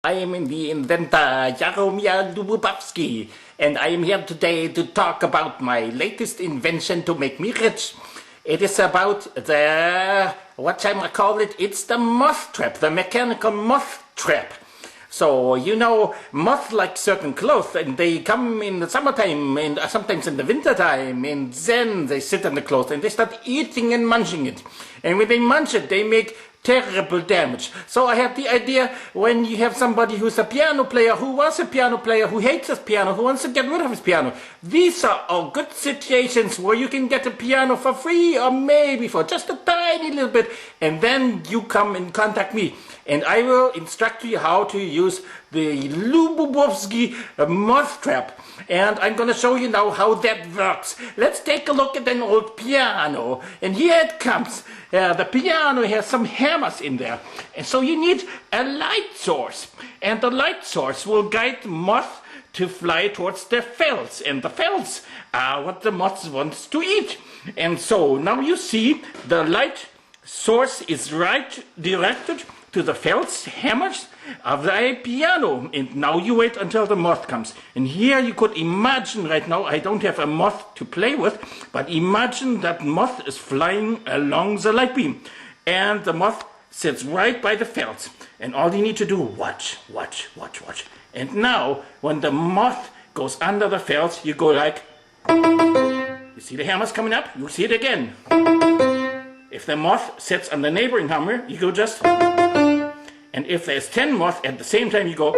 I am the inventor Jaromir Lubobowski, and I am here today to talk about my latest invention to make me rich. It is about what shall I call it? It's the moth trap, the mechanical moth trap. So, you know, moths like certain clothes, and they come in the summertime and sometimes in the wintertime, and then they sit on the clothes and they start eating and munching it. And when they munch it, they make terrible damage. So I had the idea, when you have somebody who's a piano player, who was a piano player, who hates his piano, who wants to get rid of his piano, these are all good situations where you can get a piano for free, or maybe for just a tiny little bit, and then you come and contact me, and I will instruct you how to use the Lubobowski moth trap. And I'm going to show you now how that works. Let's take a look at an old piano. And here it comes. The piano has some hammers in there. And so you need a light source. And the light source will guide the moth to fly towards the fells. And the fells are what the moth wants to eat. And so now you see the light source is right directed to the fells, hammers of the piano. And now you wait until the moth comes. And here you could imagine right now, I don't have a moth to play with, but imagine that moth is flying along the light beam. And the moth sits right by the fells. And all you need to do, watch. And now, when the moth goes under the fells, you go like, you see the hammers coming up? You see it again. If the moth sits on the neighboring hammer, you go just... And if there's 10 moths at the same time, you go...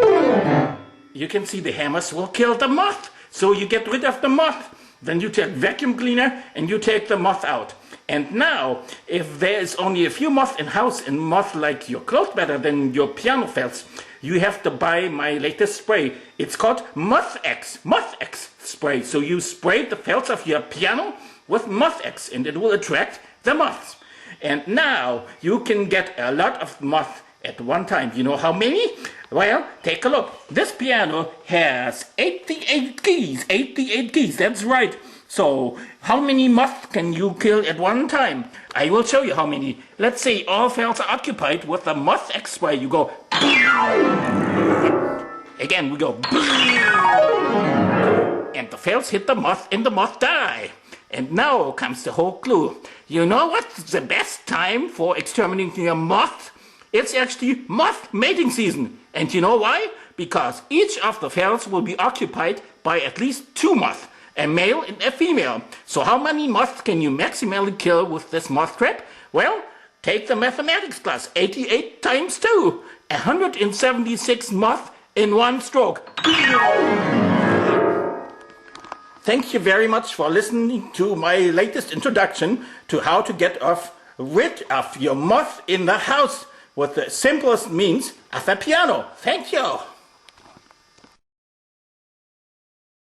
You can see the hammers will kill the moth. So you get rid of the moth. Then you take vacuum cleaner and you take the moth out. And now, if there is only a few moths in house and moths like your clothes better than your piano fells, you have to buy my latest spray. It's called Moth X spray. So you spray the fells of your piano with Moth X and it will attract the moths. And now you can get a lot of moths at one time. You know how many? Well, take a look. This piano has 88 keys. 88 keys, that's right. So, how many moths can you kill at one time? I will show you how many. Let's say all fells are occupied with the Moth X spray. You go... Again, we go... And the fells hit the moth and the moth die. And now comes the whole clue. You know what's the best time for exterminating a moth? It's actually moth mating season. And you know why? Because each of the fells will be occupied by at least 2 moths, a male and a female. So how many moths can you maximally kill with this moth trap? Well, take the mathematics class. 88 times 2. 176 moths in one stroke. Thank you very much for listening to my latest introduction to how to get rid of your moth in the house with the simplest means of a piano. Thank you.